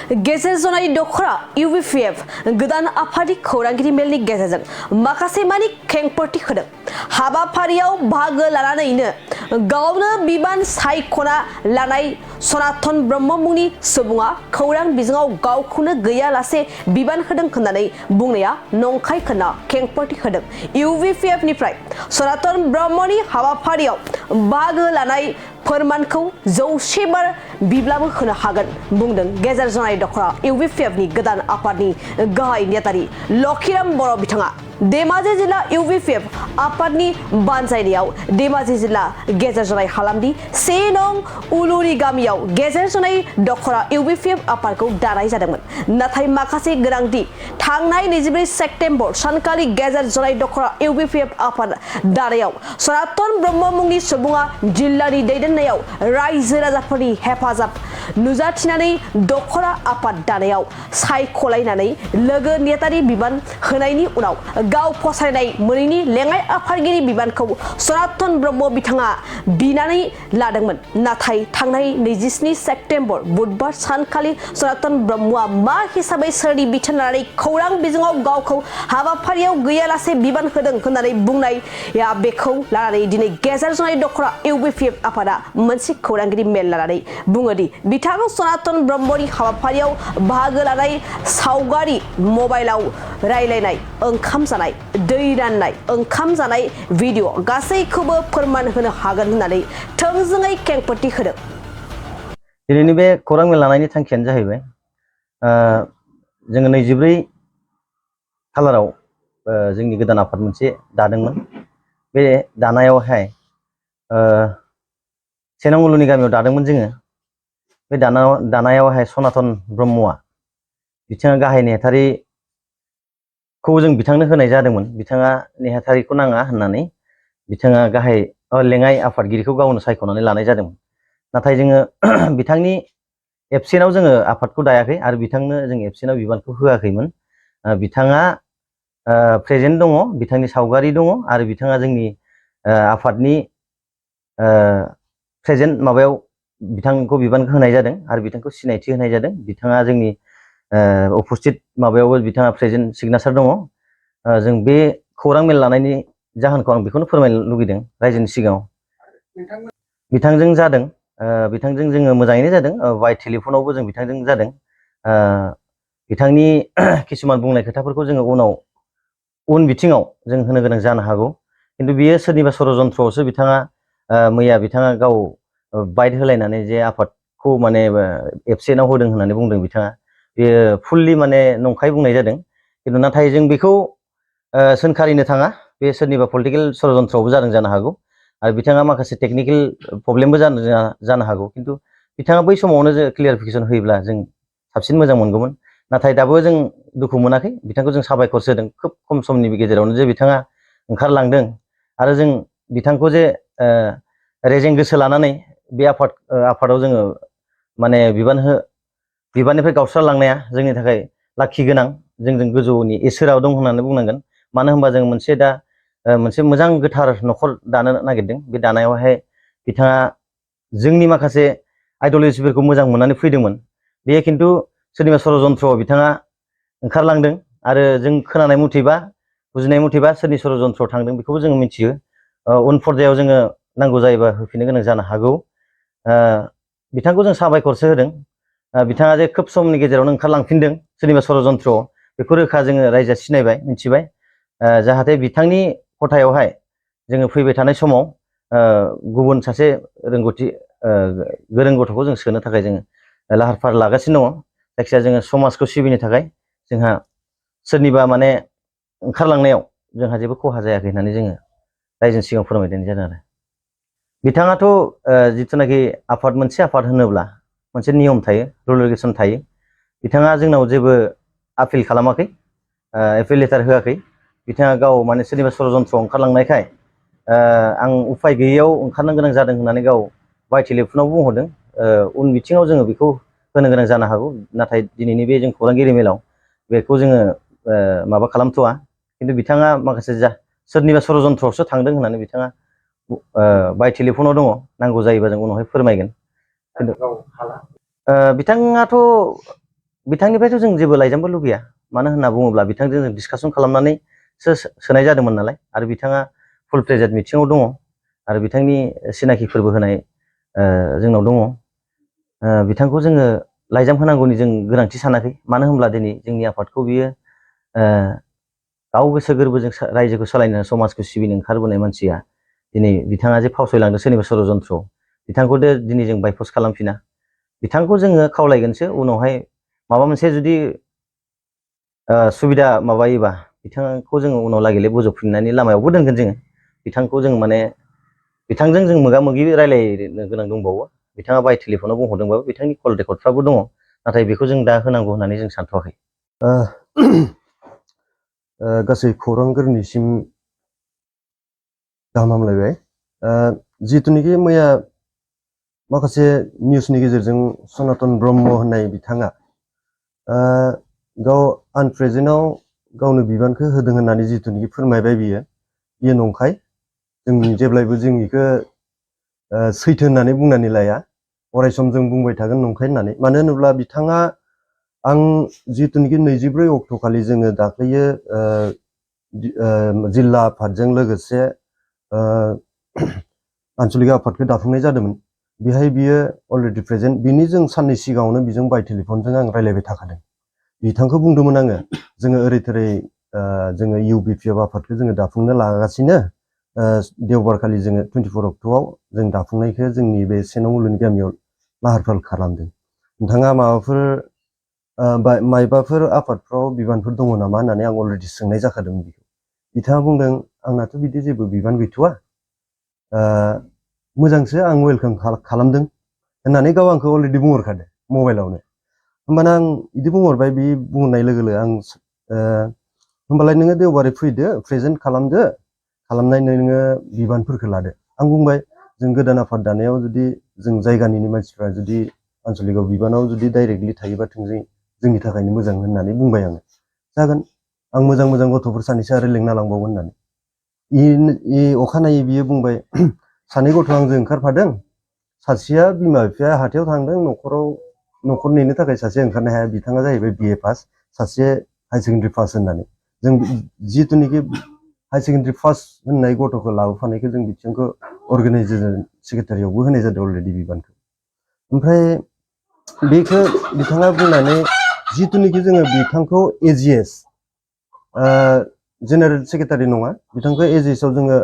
गेजेर जनाय दखरा UBPF गोदान आफादि खौरांगिरि मेलनि गेजेरजों माखासे मानि खेंफोरथि होदों। हाबाफारियाव बाहागो लानानैनो गावनो बिबान सायख'ना लानाय सनातन ब्रह्म मुंनि सुबुङा खौरां बिजोङाव गावखौनो गैयालासे बिबान होदों होननानै बुंनाया नंखाय होनना खेंफोरथि होदों। UBPF निफ्राय सनातन ब्रह्मनि हाबाफारियाव बाहागो लानाय फोरमानखौ 100 बार बिब्लाबो होनो हागोन बुंदों गेजेर जनाय दखरा UBPF नि गोदान आफादनि गाहाय नेतारि लखिराम बर' बिथाङा। धेमाजि जिल्ला UBPF आफादनि बानजायनायाव धेमाजि जिल्ला गेजेर जनाय हालामनि 1 नं उलुरि गामियाव गेजेर जनाय दखरा UBPF आफादखौ दानाय जादोंमोन। नाथाय माखासे गोनांथि थांनाय 24 सेप्तेम्बर सानखालि गेजेर जनाय दखरा UBPF आफाद दानायाव सनातन ब्रह्म मुंनि सुबुङा जिल्लानि दैदेननायाव रायजो राजाफोरनि हेफाजाब नुजाथिनानै दखरा आफाद दानायाव सायख'लायनानै लोगो नेतारि बिबान होनायनि उनाव गाव फसायनाय मोनैनि लेङाइ आफादगिरि बिबानखौ सनातन ब्रह्म बिथाङा बिनानै लादोंमोन। नाथाय थांनाय 27 सेप्तेम्बर बुधबार सानखालि सनातन ब्रह्मआ मा हिसाबै सोरनि बिथोन लानानै खौरां बिजोङाव गावखौ हाबाफारियाव गैयालासे बिबान होदों होननानै बुंनाया बेखौ लानानै दिनै गेजेर जनाय दखरा UBPF आफादा मोनसे खौरांगिरि मेल लानानै बुङोदि बिथाङा सनातन ब्रह्मनि हाबाफारियाव बाहागो लानाय सावगारि मबाइलाव रायलायनाय ओंखाम जानाय दै राननाय ओंखाम जानाय भिडिअ गासैखौबो फोरमान होनो हागोन होननानै थोंजोङै खेंफोरथि होदों। दिनैनि बे खौरां मेल लानायनि थांखियानो जाहैबाय जोङो 24 खालाराव जोंनि गोदान आफाद मोनसे दादोंमोन। बे दानायावहाय 1 नं उलुनि गामियाव दादोंमोन जोङो। बे दानायावहाय सनातन ब्रह्मआ बिथाङा गाहाय नेहाथारिखौ जों बिथांनो होनाय जादोंमोन। बिथाङा नेहाथारिखौ नाङा होननानै बिथाङा गाहाय लेङाइ आफादगिरिखौ गावनो सायख'नानै लानाय जादोंमोन। नाथाय जोङो बिथांनि एबसेन्टआव जोङो आफादखौ दायाखै आरो बिथांनो जों एबसेन्टआव बिबानखौ होआखैमोन। बिथाङा प्रेजेन्ट दङ, बिथांनि सावगारि दङ आरो बिथाङा जोंनि आफादनि प्रेजेन्ट माबायाव बिथांखौ बिबान होनाय जादों आरो बिथांखौ सिनायथि होनाय जादों। बिथाङा जोंनि उपस्थित माबायावबो बिथाङा प्रेजेन्ट सिगनेचार दङ। जों बे खौरां मेल लानायनि जाहोनखौ आं बेखौनो फोरमायनो लुगैदों रायजोनि सिगाङाव। बिथांजों जादों, बिथांजों जोङो मोजाङैनो जादों। बाय टेलिफनावबो जों बिथांजों जादों। बिथांनि किसुमान बुंनाय खोथाफोरखौ जोङो उन बिथिङाव जों होनो गोनां जानो हागौ। खिन्थु बियो सोरनिबा षड़यन्त्रआवसो बिथाङा मैया बिथाङा गाव बाइट होलायनानै जे आफादखौ माने एबसेन्टआव होदों होननानै बुंदों बिथाङा। बेयो फुल्लि माने नंखाय बुंनाय जादों। खिन्थु नाथाय जों बेखौ सोंखारिनो थाङा, बे सोरनिबा पलिटिकेल षड़यन्त्रआवबो जानो हागौ आरो बिथाङा माखासे टेकनिकेल प्रब्लेमबो जानो हागौ। खिन्थु बिथाङा बै समावनो जे क्लियारिफिकेसन होयोब्ला जों साबसिन मोजां मोनगौमोन। नाथाय दाबो जों दुखु मोनाखै, बिथांखौ जों साबायखर होदों। खोब खम समनि गेजेरावनो जे बिथाङा ओंखारलांदों आरो जों बिथांखौ जे रेजें गोसो लानानै बे आफादाव जोङो माने बिबाननिफ्राय गावस्रालांनाया जोंनि थाखाय लाखि गोनां। जोंजों गोजौनि इसोराव दं होननानै बुंनांगोन। मानो होनबा जों मोनसे मोजां गोथार न'खर दानो नागिरदों। बे दानायावहाय बिथाङा जोंनि माखासे आइडिय'लजिफोरखौ मोजां मोननानै फैदोंमोन। बेयो खिन्थु सोरनिबा षड़यन्त्रआव बिथाङा ओंखारलांदों आरो जों खोनानाय मथेबा बुजिनाय मथेबा सोरनि षड़यन्त्रआव थांदों बेखौबो जोङो मिथियो। उन पर्यायाव जोङो नांगौ जायोबा होफिननो गोनां जानो हागौ। बिथांखौ जों साबायखरसो होदों। बिथाङा जे खोब समनि गेजेरावनो ओंखारलांफिनदों सोरनिबा षड़यन्त्रआव, बेखौ रोखा जोङो रायजोआ सिनायबाय, मिथिबाय। जाहाथे बिथांनि खथायावहाय जोङो फैबाय थानाय समाव गुबुन सासे गोरों गथ'खौ जों सोनो थाखाय जोङो लाहार फाहार लागासिनो दङ। जायखिजाया जोङो समाजखौ सिबिनो थाखाय जोंहा सोरनिबा माने ओंखारलांनायाव जोंहा जेबो खहा जायाखै होननानै जोङो रायजोनि सिगाङाव फोरमायनाय जादों आरो। बिथाङाथ' जिथुनाखि मोनसे आफाद होनोब्ला मोनसे नियम थायो, रुल रेगुलेसन थायो। बिथाङा जोंनाव जेबो आपिल खालामाखै, एपिल लेटार होआखै। बिथाङा गाव माने सोरनिबा षड़यन्त्रआव ओंखारलांनायखाय आं उफाय गैयैयाव ओंखारनो गोनां जादों होननानै गाव बाय टेलिफनाव बुंहरदों। उन बिथिङाव जोङो बेखौ होनो गोनां जानो हागौ। नाथाय दिनैनि बे जों खौरांगिरि मेलाव बेखौ जोङो माबा खालामथ'वा। खिन्थु बिथाङा माखासे सोरनिबा षड़यन्त्रआवसो थांदों होननानै बिथाङा बाय टेलिफनाव दङ। नांगौ जायोबा जों उनावहाय फोरमायगोन। बिथाङाथ' बिथांनिफ्रायथ' जों जेबो लाइजामबो लुगैया मानो होनना बुङोब्ला बिथांजों जों डिसकासन खालामनानैसो सोनाय जादोंमोन नालाय आरो बिथाङा फुल प्लेजेड मिटिङाव दङ आरो बिथांनि सिनाखिफोरबो होनाय जोंनाव दङ बिथांखौ जोङो लाइजाम होनांगौनि जों गोनांथि सानाखै मानो होनब्ला दिनै जोंनि आफादखौ बियो गाव गोसो गोरबोजों रायजोखौ सालायनो समाजखौ सिबिनो ओंखारबोनाय मानसिया दिनै बिथाङा जे फावसयलांदों सोरनिबा षड़यन्त्र बिथांखौ दिनै जों बायकस खालामफिना बिथांखौ जोङो खावलायगोनसो उनावहाय माबा मोनसे जुदि सुबिदा माबायोबा बिथांखौ जोङो उनाव लागैले बोजबफिननायनि लामायावबो दोनगोन जोङो बिथांखौ जों माने बिथांजों जों मोगा मोगि रायलायनो गोनां दंबावो बिथाङा बाय टेलिफनाव बुंहरदोंबाबो बिथांनि कल रेकर्डफ्राबो दङ नाथाय बेखौ जों दा होनांगौ होननानै जों सानथ'वाखै गासै खौरांगिरिनिसिम गाहाम हामलायबाय जिथुनिखि मैया माखासे निउसनि गेजेरजों सनातन ब्रह्म होननाय बिथाङा गाव आनप्रेजेन्टआव गावनो बिबानखौ होदों होननानै जिथुनिखि फोरमायबाय बियो नंखाय जों जेब्लायबो जों बेखौ सैथो होननानै बुंनानै लाया अरायसम जों बुंबाय थागोन नंखाय होननानै मानो होनोब्ला बिथाङा आं जिथुनिखि 24 अक्ट'खालि जोङो दाख्लैयो जिल्ला आफादजों लोगोसे आनसलिक आफादखौ दाफुंनाय जादोंमोन बेहाय बियो अलरेडि प्रेजेन्ट बिनि जों साननै सिगाङावनो बिजों बाय टेलिफनजों आं रायलायबाय थाखादों बिथांखौ बुंदोंमोन आङो जोङो ओरै थोरै जोङो UBPF आफादखौ जोङो दाफुंनो लागासिनो देवबारखालि जोङो 24 अक्ट'आव जों दाफुंनायखौ जोंनि बे सेनं मुलुगनि गामियाव लाहार फाहार खालामदों नोंथाङा माबाफोर मायबाफोर आफादफ्राव बिबानफोर दङ नामा होननानै आं अलरेडि सोंनाय जाखादोंमोन बेखौ बिथाङा बुंदों आंनाथ' बिदि जेबो बिबान गैथ'वा मोजांसो आं वेलकाम खालामदों होननानै गाव आंखौ अलरेडि बुंहरखादों मबाइलावनो होमबाना आं बिदि बुंहरबाय बे बुंनाय लोगो लोगो आं होमबालाय नोङो देवबारै फैदो प्रेजेन्ट खालामनाय नोङो बिबानफोरखौ लादो आं बुंबाय जों गोदान आफाद दानायाव जुदि जों जायगानिनो मानसिफ्रा जुदि आनसलिकआव बिबानाव जुदि डाइरेक्टलि थायोबा थोंजों जोंनि थाखायनो मोजां होननानै बुंबाय आङो जागोन आं मोजां गथ'फोर सानैसो आरो लेंना लांबावगोन होननानै अखानायै बियो बुंबाय सानै गथ' आंजों ओंखारफादों सासेया बिमा बिफाया हाथायाव थांदों न'खर नेनो थाखाय सासे ओंखारनो हाया बिथाङा जाहैबाय BA पास सासे हायार सेकेन्डारि पास होननानै जों जिथुनिखि हायार सेकेन्डारि पास होननाय गथ'खौ लाबोफानायखौ जों बिथिंखौ अर्गानाइजेसन सेक्रेटारियावबो होनाय जादों अलरेडि बिबानखौ ओमफ्राय बेखौ बिथाङा बुंनानै जिथुनिखि जोङो बिथांखौ AGS जेनेरेल सेक्रेटारि नङा बिथांखौ AGSआव जोङो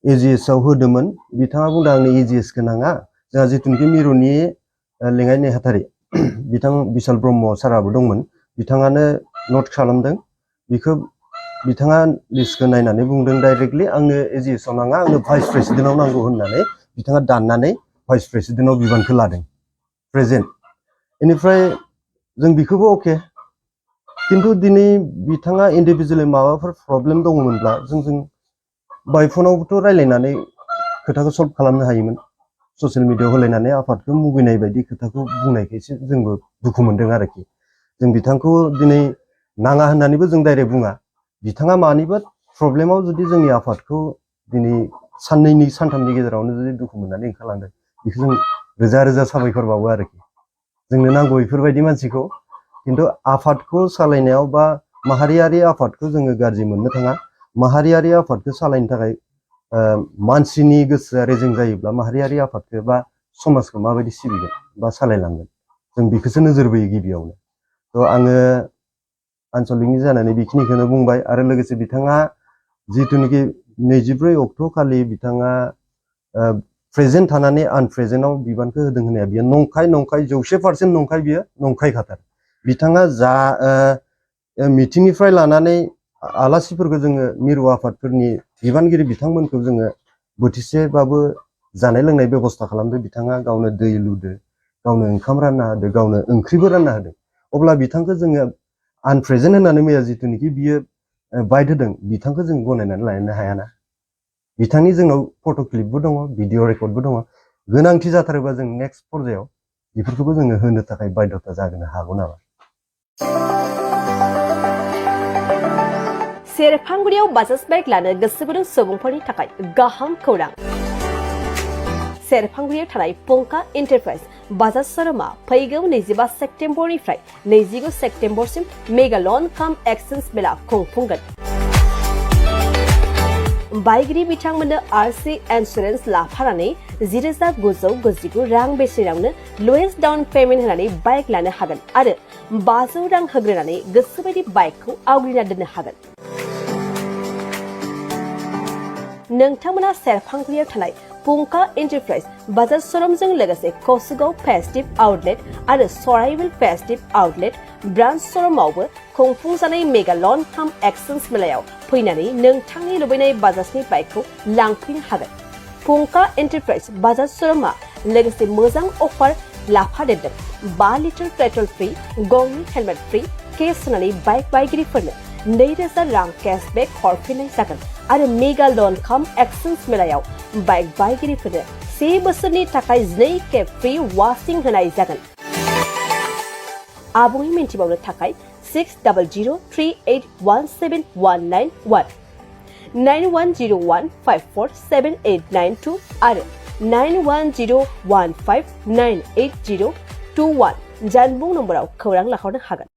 AGSआव होदोंमोन बिथाङा बुंदों आंनो AGSखौ नाङा जोंहा जिथुनिखि मिरुनि लेङाइ नेहाथारि बिथां बिशाल ब्रह्म साराबो दंमोन बिथाङानो नट खालामदों बेखौ बिथाङा लिस्टखौ नायनानै बुंदों डाइरेक्टलि आंनो AGSआव नाङा आंनो भाइस प्रेसिडेन्टआव नांगौ होननानै बिथाङा दाननानै भाइस प्रेसिडेन्टआव बिबानखौ लादों प्रेजेन्ट बेनिफ्राय जों बेखौबो अके खिन्थु दिनै बिथाङा इन्डिभिजुवेलि माबाफोर प्रब्लेम दङमोनब्ला जों बाय फनावबोथ' रायलायनानै खोथाखौ सल्भ खालामनो हायोमोन ससियेल मिडियायाव होलायनानै आफादखौ मुगैनाय बायदि खोथाखौ बुंनायखायसो जोंबो दुखु मोनदों आरोखि जों बिथांखौ दिनै नाङा होननानैबो जों डाइरेक्ट बुङा बिथाङा मानिबा प्रब्लेमाव जुदि जोंनि आफादखौ दिनै साननैनि सानथामनि गेजेरावनो जुदि दुखु मोननानै ओंखारलांदों बेखौ जों रोजा साबायखर बावो आरोखि जोंनो नांगौ बेफोरबायदि मानसिखौ खिन्थु आफादखौ सालायनायाव बा माहारियारि आफादखौ जोङो गाज्रि मोननो थाङा माहारियारि आफादखौ सालायनो थाखाय मानसिनि गोसोआ रेजें जायोब्ला माहारियारि आफादखौ बा समाजखौ माबायदि सिबिगोन बा सालायलांगोन जों बेखौसो नोजोर बोयो गिबियावनो थ' आङो आनसलिकनि जानानै बेखिनिखौनो बुंबाय आरो लोगोसे बिथाङा जिथुनिखि 24 अक्ट' खालि बिथाङा प्रेजेन्ट थानानै आनप्रेजेन्टआव बिबानखौ होदों होननाया बियो नंखाय 100% नंखाय बियो नंखायखाथार बिथाङा जा मिटिंनिफ्राय लानानै आलासिफोरखौ जोङो मिरु आफादफोरनि बिबानगिरि बिथांमोनखौ जोङो बोथिसेबाबो जानाय लोंनाय बेबस्था खालामदों बिथाङा गावनो दै लुदो गावनो ओंखाम रानना होदो गावनो ओंख्रिबो रानना होदों अब्ला बिथांखौ जोङो आनप्रेजेन्ट होननानै मैया जिथुनिखि बियो बाइट होदों बिथांखौ जों गनायनानै लानो हायाना बिथांनि जोंनाव फट' क्लिपबो दङ भिडिअ रेकर्डबो दङ गोनांथि जाथारोबा जों नेक्स्ट पर्यायाव बेफोरखौबो जोङो होनो थाखाय बाध्यता जानो हागौ नामा सेरफांगुरियाव बाजाज बाइक लानो गोसो गुदुं सुबुंफोरनि थाखाय गाहाम खौरां सेरफांगुरियाव थानाय पंका एन्टारप्राइज बाजाज शोरूमा फैगौ 25 सेप्तेम्बरनिफ्राय 29 सेप्तेम्बरसिम मेगा लन काम एक्सचेन्ज मेला खुंफुंगोन। बायगिरि बिथांमोननो आरसि इन्सुरेन्स लाफानानै 10,999 रां बेसेनावनो लवेस्ट डाउन पेमेन्ट होनानै बाइक लानो हागोन आरो 500 रां होग्रोनानै गोसोबायदि बाइकखौ आवग्रिना दोननो हागोन। नोंथांमोना सेरफांगुरियाव थानाय पुंखा एन्टारप्राइज बाजाज शोरूमजों लोगोसे कसुगाव फेस्टिभ आउटलेट आरो सराइबिल फेस्टिभ आउटलेट ब्रान्च शोरूमावबो खुंफुंजानाय मेगा लन काम एक्सचेन्ज मेलायाव फैनानै नोंथांनि लुबैनाय बाजाजनि बाइकखौ लांफैनो हागोन। पुंखा एन्टारप्राइज बाजाज शोरूमा लोगोसे मोजां अफार लाफादेरदों। 5 लिटार पेट्रल फ्रि, गंनि हेलमेट फ्रि, केस होनानै बाइक बायगिरिफोरनो 2,000 रां केशबेक हरफिननाय जागोन आरो मेगा लन काम एक्सचेन्ज मेलायाव बाइक बायगिरिफोरनो 1 बोसोरनि थाखाय 2 खेब फ्रि वाशिं होनाय जागोन। आबुङै मिन्थिबावनो थाखाय 6003817191 9101547892 आरो 9101598021 जानबुं नम्बराव खौरां लाहरनो हागोन।